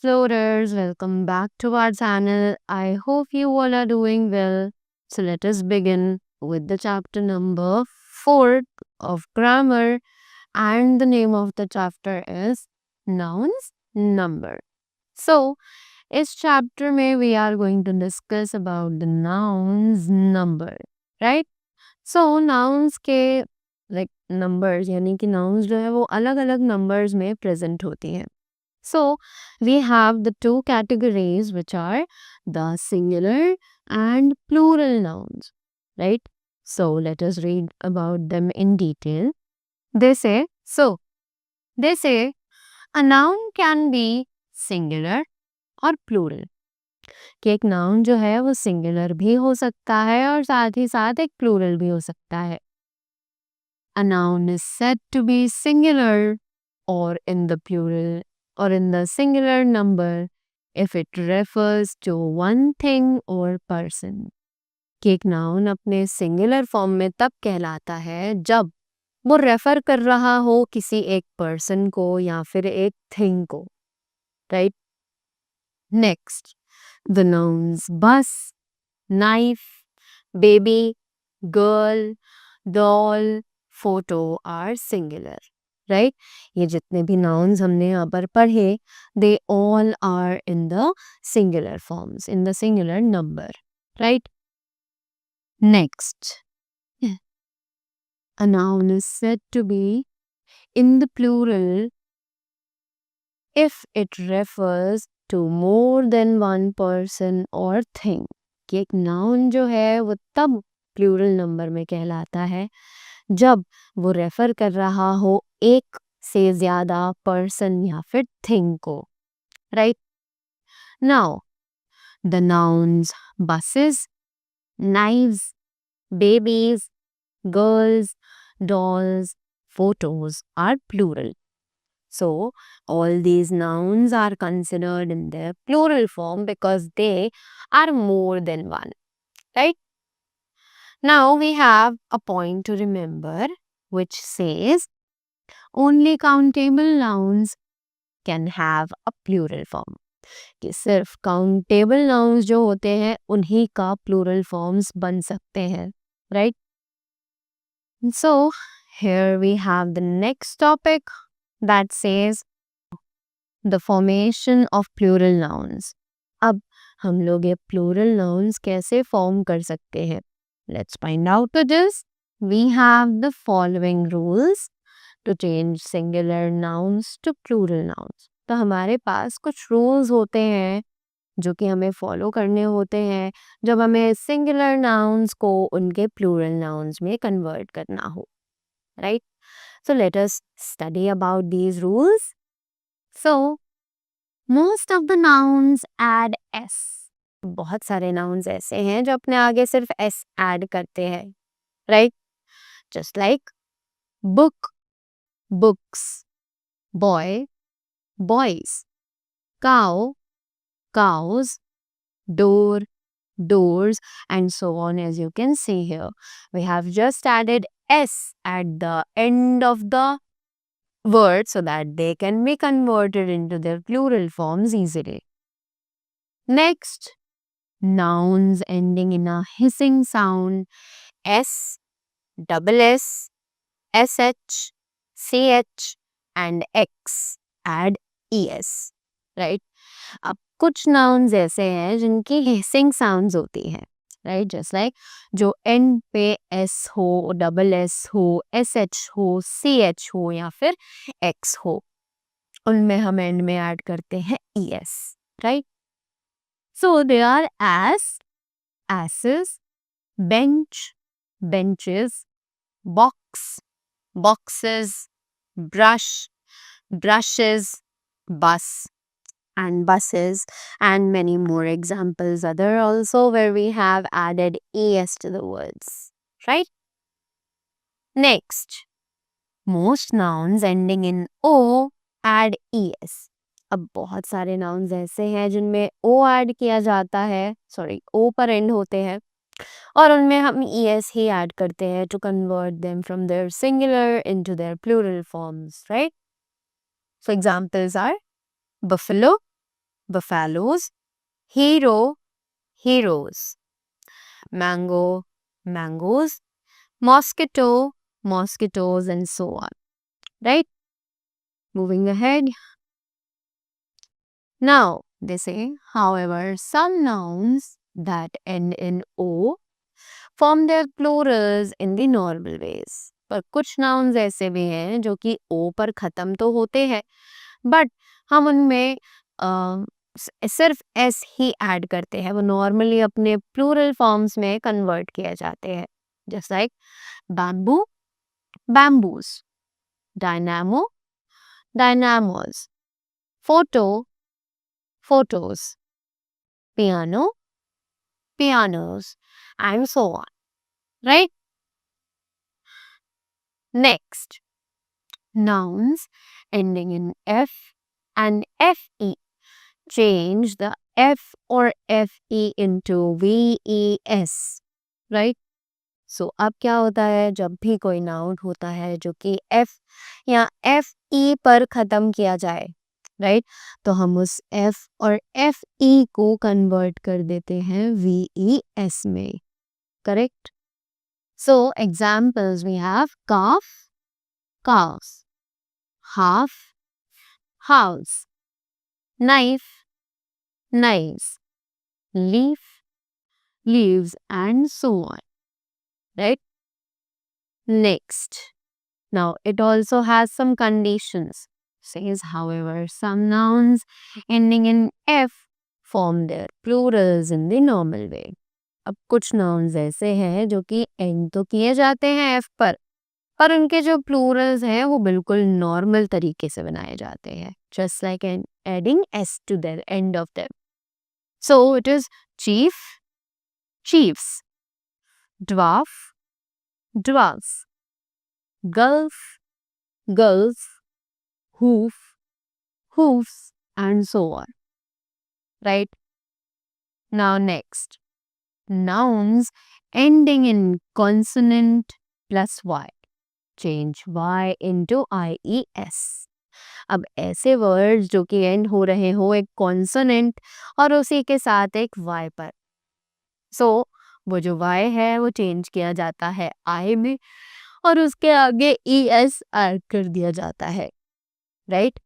explorers, welcome back to our channel. I hope you all are doing well. So let us begin with the chapter number 4 of grammar, and the name of the chapter is nouns number. So इस chapter में we are going to discuss about the nouns number, right? So nouns के like numbers यानी कि nouns जो है वो अलग अलग numbers में present होती हैं. So we have the two categories, which are the singular and plural nouns, right? So let us read about them in detail. They say, a noun can be singular और plural. कि एक noun जो है वो singular भी हो सकता है और साथ ही साथ एक plural भी हो सकता है. A noun is said to be singular or in the plural or in the singular number if it refers to one thing or person. कि एक नाउन अपने सिंगुलर फॉर्म में तब कहलाता है जब वो रेफर कर रहा हो किसी एक पर्सन को या फिर एक थिंग को, right? Next, the nouns bus, knife, baby, girl, doll, photo are singular, right? ये जितने भी नाउन्स हमने यहाँ पर पढ़े, they all are in the singular forms, in the singular number, right? Next, a noun is said to be in the plural if it refers to more than one person or thing. कि एक noun जो है वो तब plural number में कहलाता है जब वो रेफर कर रहा हो एक से ज्यादा पर्सन या फिर थिंग को, right? Now the nouns buses, knives, babies, girls, dolls, photos are plural. So all these nouns are considered in their plural form because they are more than one, right? Now we have a point to remember which says only countable nouns can have a plural form. कि सिर्फ countable nouns जो होते हैं उन्हीं का plural forms बन सकते हैं, right? So here we have the next topic that says the formation of plural nouns. अब हम लोग ये plural nouns कैसे form कर सकते हैं? Let's find out this. We have the following rules to change singular nouns to plural nouns. तो हमारे पास कुछ rules होते हैं जो कि हमें फॉलो करने होते हैं जब हमें सिंगुलर नाउन्स को उनके प्लूरल नाउन्स में कन्वर्ट करना हो, right? So let us study about these rules. So most of the nouns add S. बहुत सारे नाउन्स ऐसे हैं जो अपने आगे सिर्फ एस ऐड करते हैं, right? Just like book, books, boy, boys, cow, cows, door, doors, and so on. As you can see here, we have just added s at the end of the word so that they can be converted into their plural forms easily. Next, nouns ending in a hissing sound s, double s, sh, ch, and x add es, right? अब कुछ nouns ऐसे हैं जिनकी hissing sounds होती हैं, right? Just like जो and पे S हो, डबल एस हो, एस एच हो, सी एच हो या फिर एक्स हो, उनमें हम एंड में ऐड करते हैं E S, right? So they are ass, asses, bench, benches, box, boxes, brush, brushes, bus, and buses, and many more examples other also where we have added es to the words, right? Next, most nouns ending in o add es. अब बहुत सारे nouns ऐसे हैं जिनमें o add किया जाता है, sorry o पर एंड होते हैं और उनमें हम es ही ऐड करते हैं to convert them from their singular into their plural forms, right? So examples are buffalo, buffaloes, hero, heroes, mango, mangoes, mosquito, mosquitoes, and so on. Right? Moving ahead. Now, they say, however, some nouns that end in O form their plurals in the normal ways. पर कुछ nouns ऐसे भी हैं जो कि O पर खत्म तो होते हैं, but हम उनमें सिर्फ S ही ऐड करते हैं, वो नॉर्मली अपने प्लूरल फॉर्म्स में कन्वर्ट किए जाते हैं. Just like bamboo, bamboos, dynamo, dynamos, photo, photos, piano, pianos, and so on. Right? Next, nouns ending in F and FE. Change the F or FE into VES. Right? So, अब क्या होता है जब भी कोई नाउन होता है जो कि F या FE पर ख़त्म किया जाए, राइट, तो हम उस F और FE को कन्वर्ट कर देते हैं VES में. Correct? So, examples we have calf, cows, half, house, knife, knives, leaf, leaves, and so on. Right? Next. Now, it also has some conditions. Says, however, some nouns ending in F form their plurals in the normal way. अब कुछ nouns ऐसे हैं जो कि end तो किए जाते हैं F पर उनके जो plurals हैं वो बिल्कुल normal तरीके से बनाए जाते हैं. Just like adding S to the end of them. So, it is chief, chiefs, dwarf, dwarfs, gulf, gulls, hoof, hoofs, and so on. Right? Now, next. Nouns ending in consonant plus Y. Change Y into IES. अब ऐसे words जो कि and हो रहे हो एक consonant और उसी के साथ एक Y पर. सो वो जो Y है वो चेंज किया जाता है I में और उसके आगे ES ऐड कर दिया जाता है. Right?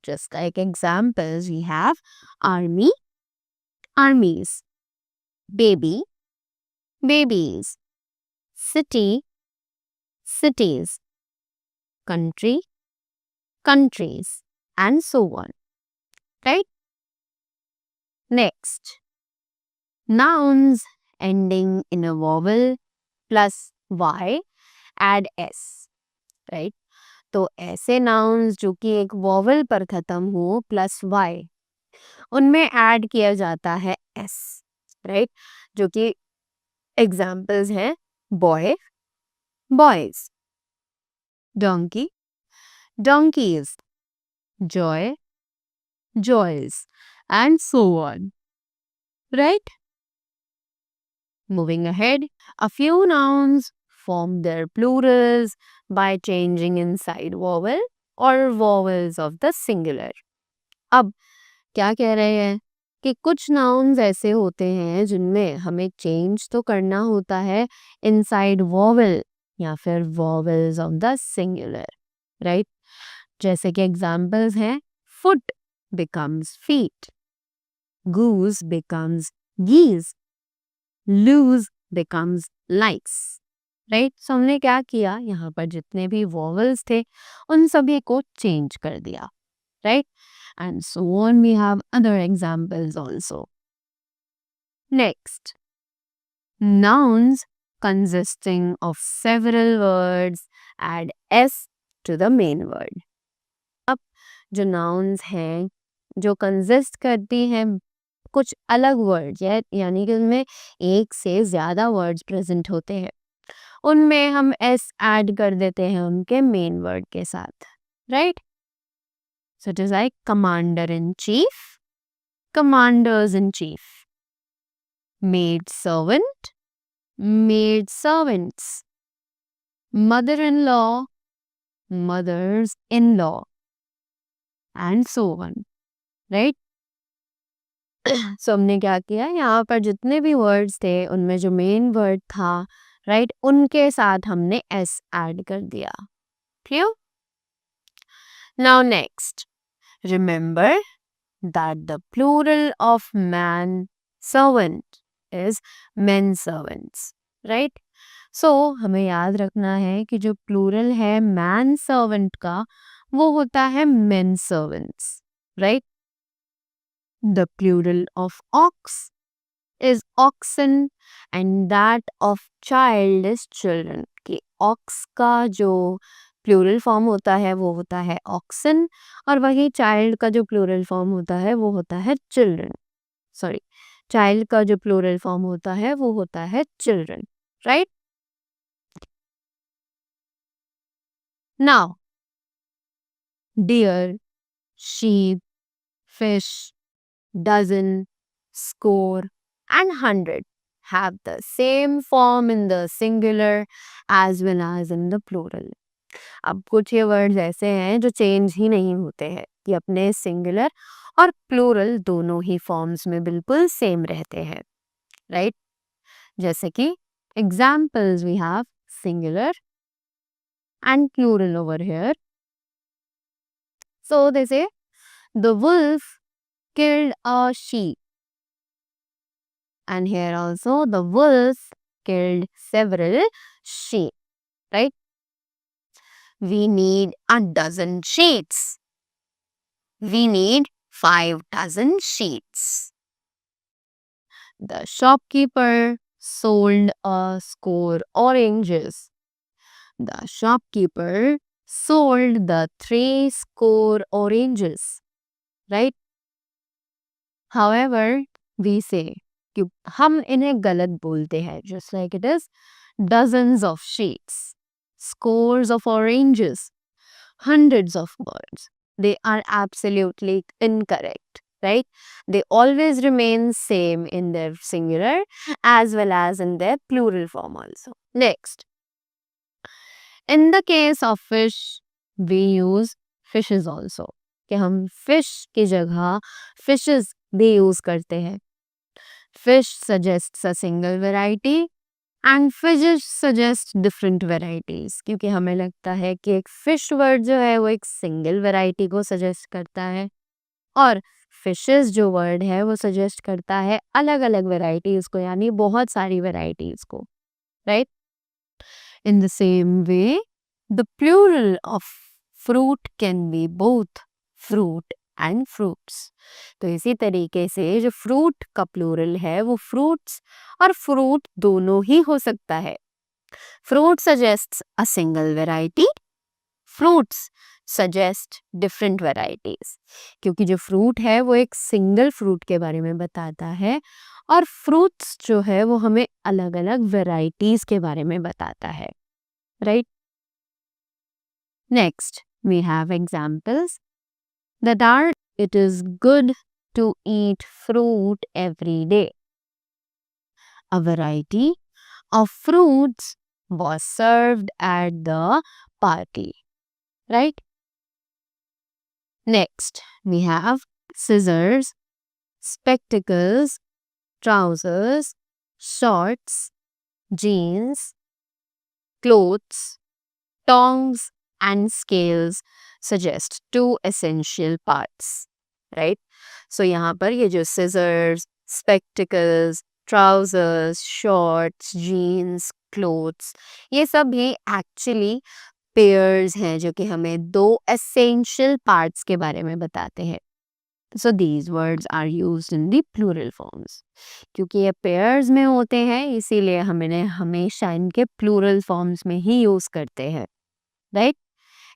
Just like examples, we have army, armies, baby, babies, city, cities, country, countries, and so on. Right? Next, nouns ending in a vowel plus Y add S. Right? तो ऐसे nouns जो कि एक vowel पर खत्म हो plus Y उनमें add किया जाता है S. राइट? जो कि एग्जाम्पल्स हैं boy, boys, donkey, donkeys, joy, joys, and so on. Right? Moving ahead, a few nouns form their plurals by changing inside vowel or vowels of the singular. अब क्या कह रहे हैं कि कुछ nouns ऐसे होते हैं जिनमें हमें change तो करना होता है inside vowel या फिर vowels of the singular. Right? जैसे कि examples हैं foot becomes feet, goose becomes geese, lose becomes likes. Right? So हमने क्या किया, यहाँ पर जितने भी वॉवल्स थे उन सभी को चेंज कर दिया. Right? And so on we have other examples also. Next, nouns consisting of several words add s to the main word. अब जो nouns हैं जो consist करती हैं कुछ अलग वर्ड्स यानी कि उनमें एक से ज़्यादा वर्ड्स प्रेजेंट होते हैं, उनमें हम एस ऐड कर देते हैं उनके मेन वर्ड के साथ. Right? So it is like commander in chief, commanders in chief, maid servant, maid servants, mother in law, mothers in law, and so on. Right? So हमने क्या किया, यहाँ पर जितने भी वर्ड्स थे उनमें जो मेन वर्ड था, राइट, उनके साथ हमने एस ऐड कर दिया. Clear? Now next, remember that the plural of man servant is men servants, right? So हमें याद रखना है कि जो प्लूरल है man servant का वो होता है men servants, right? The plural of ox is oxen and that of child is children. कि ox का जो प्लूरल फॉर्म होता है वो होता है oxen और वही चाइल्ड का जो प्लूरल फॉर्म होता है वो होता है children. सॉरी, चाइल्ड का जो प्लूरल फॉर्म होता है वो होता है children, right? Now deer, sheep, fish, dozen, score and 100 have the same form in the singular as well as in the plural. अब कुछ ये वर्ड्स ऐसे हैं जो चेंज ही नहीं होते हैं, कि अपने सिंगुलर और प्लूरल दोनों ही फॉर्म्स में बिल्कुल सेम रहते हैं, राइट? जैसे कि examples we have singular and plural over here. So they say the wolf killed a sheep, and here also the wolf killed several sheep, right? We need a dozen sheets. We need 5 dozen sheets. The shopkeeper sold a score oranges. The shopkeeper sold the 3 score oranges, right? However, we say कि हम इन्हें गलत बोलते हैं, just like it is dozens of sheets, scores of oranges, hundreds of birds. They are absolutely incorrect, right? They always remain same in their singular as well as in their plural form also. Next, in the case of fish, we use fishes also. कि हम fish की जगह fishes भी use करते हैं. Fish suggests a single variety and fishes suggest different varieties, क्योंकि हमें लगता है कि एक fish word जो है वो एक single variety को suggest करता है और fishes जो word है वो suggest करता है अलग अलग varieties को, यानी बहुत सारी varieties को, right? In the same way, the plural of fruit can be both fruit and fruits. तो इसी तरीके से जो fruit का plural है वो fruits और fruit दोनों ही हो सकता है. Fruit suggests a single variety. Fruits suggest different varieties. क्योंकि जो fruit है वो एक single fruit के बारे में बताता है और fruits जो है वो हमें अलग अलग varieties के बारे में बताता है, right? Next, we have examples that are, it is good to eat fruit every day. A variety of fruits was served at the party, right? Next, we have scissors, spectacles, trousers, shorts, jeans, clothes, tongs and scales suggest 2 essential parts, right? So यहाँ पर ये जो scissors, spectacles, trousers, shorts, jeans, clothes, ये सब भी actually pairs हैं जो कि हमें 2 essential parts के बारे में बताते हैं. So these words are used in the plural forms. क्योंकि ये pairs में होते हैं इसीलिए हम इन्हें हमेशा इनके plural forms में ही use करते हैं, right?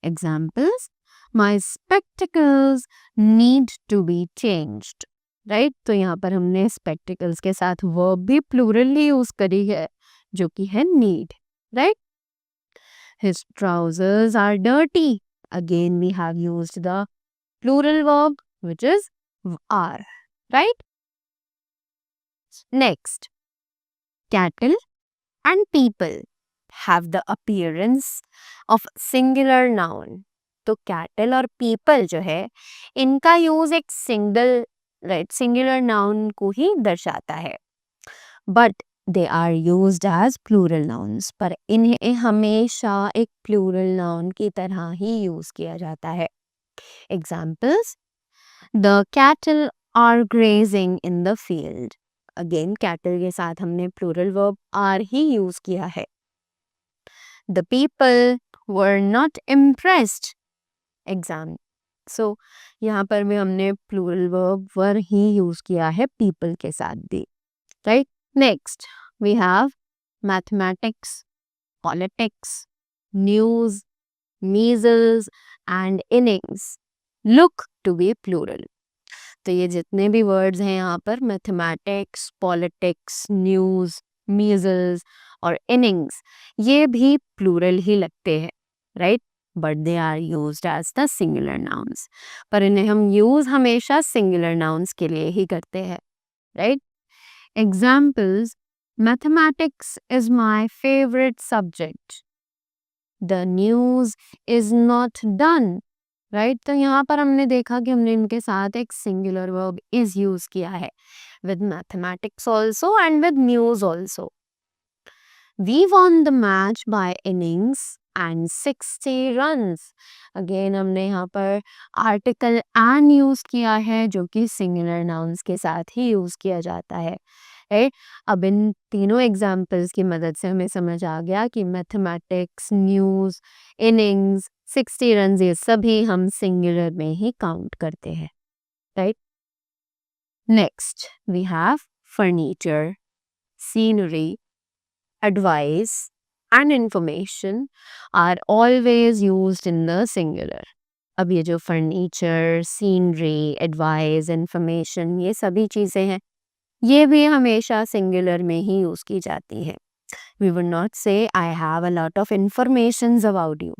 Examples, my spectacles need to be changed, right? तो यहाँ पर हमने spectacles के साथ verb भी plural ही use करी है जो कि है need, right? His trousers are dirty. Again we have used the plural verb which is are, right? Next, cattle and people have the appearance of singular noun. तो cattle और people जो है इनका यूज एक सिंगल राइट, सिंगुलर नाउन को ही दर्शाता है, but they are used as plural nouns, पर इन्हें हमेशा एक प्लूरल नाउन की तरह ही यूज किया जाता है. Examples, the cattle are grazing in the field. Again cattle के साथ हमने प्लूरल वर्ब आर ही यूज किया है. The people were not impressed. Exam, so यहाँ पर भी हमने प्लूरल वर्ब वर ही यूज किया है पीपल के साथ भी, right. Next we have mathematics, politics, news, measles and innings look to be plural. तो ये जितने भी वर्ड्स हैं यहाँ पर, मैथमेटिक्स, पॉलिटिक्स, न्यूज, मीजल्स और इनिंग्स, ये भी प्लूरल ही लगते हैं, right, but they are used as the singular nouns. पर इन्हें हम यूज हमेशा सिंगुलर नाउन्स के लिए ही करते हैं, right. Examples, mathematics is my favourite subject. The news is not done. Right, तो यहाँ पर हमने देखा कि हमने इनके साथ एक सिंगुलर वर्ब इज यूज किया है with mathematics also and with news also. We won the match by innings and 60 runs. Again हमने यहाँ पर आर्टिकल एंड यूज किया है जो कि सिंगुलर नाउन्स के साथ ही यूज किया जाता है, राइट. अब इन तीनों एग्जाम्पल्स की मदद से हमें समझ आ गया कि मैथमेटिक्स, न्यूज, इनिंग्स, 60 रन, ये सभी हम सिंगुलर में ही काउंट करते हैं, right. Next we have furniture, scenery, advice and information are always used in the singular. अब ये जो फर्नीचर, सीनरी, एडवाइस, इंफॉर्मेशन, ये सभी चीज़ें हैं, ये भी हमेशा सिंगुलर में ही यूज़ की जाती हैं. We would not say I have a lot of informations about you.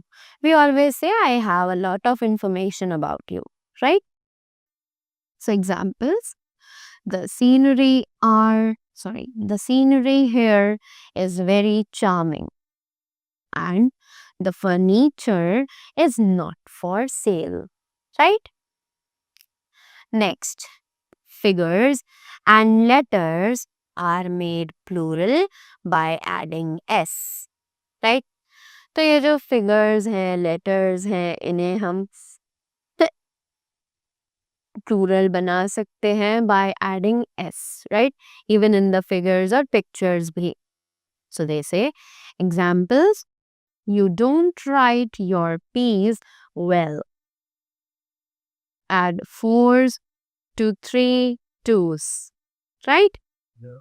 We always say I have a lot of information about you, right? So examples, the scenery here is very charming and the furniture is not for sale, right? Next, figures and letters are made plural by adding s, right? तो ये जो figures हैं, letters हैं, इन्हें हम plural बना सकते हैं by adding s, right? Even in the figures or pictures भी. So they say, examples, you don't write your piece well. Add 4s to 3 2s, right? Yeah.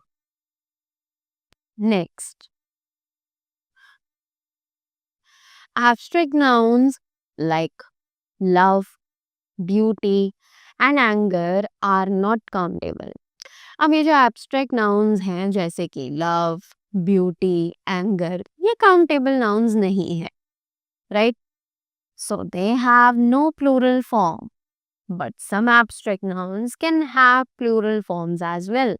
Next, abstract nouns like love, beauty and anger are not countable. अब ये जो abstract nouns हैं जैसे कि love, beauty, anger, ये countable nouns नहीं है, right. So they have no plural form, but some abstract nouns can have plural forms as well.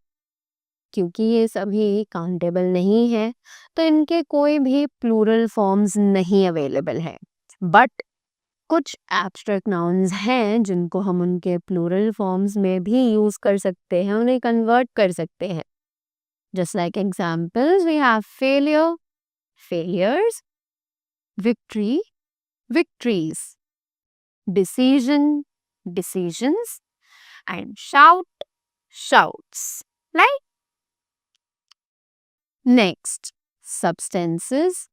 क्योंकि ये सभी काउंटेबल नहीं है तो इनके कोई भी प्लूरल फॉर्म्स नहीं अवेलेबल है. बट कुछ एब्स्ट्रैक्ट नाउन्स हैं जिनको हम उनके प्लूरल फॉर्म्स में भी यूज कर सकते हैं, उन्हें कन्वर्ट कर सकते हैं. Just like examples, we have failure, failures, victory, victories, decision, decisions and shout, shouts, right. Next, substances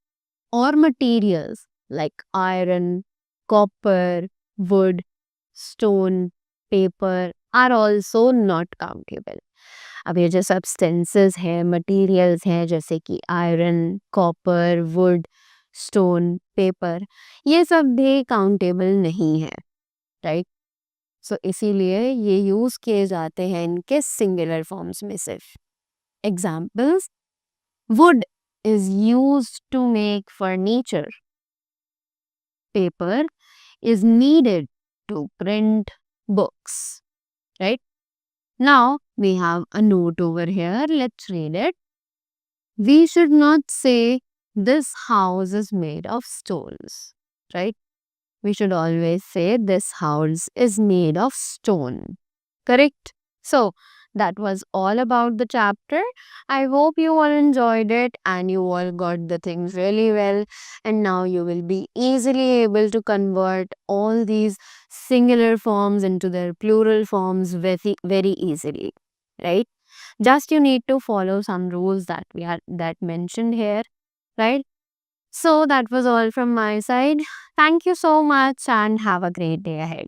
or materials like iron, copper, wood, stone, paper are also not countable. अब ये जो substances हैं, materials हैं जैसे कि iron, copper, wood, stone, paper, ये सब भी countable नहीं है, right? So इसीलिए ये यूज किए जाते हैं इनके singular forms में सिर्फ. Examples, wood is used to make furniture. Paper is needed to print books, right? Now we have a note over here. Let's read it. We should not say this house is made of stones, right? We should always say this house is made of stone. Correct? So, that was all about the chapter. I hope you all enjoyed it and you all got the things really well. And now you will be easily able to convert all these singular forms into their plural forms very easily. Right? Just you need to follow some rules that mentioned here, right? So that was all from my side. Thank you so much and have a great day ahead.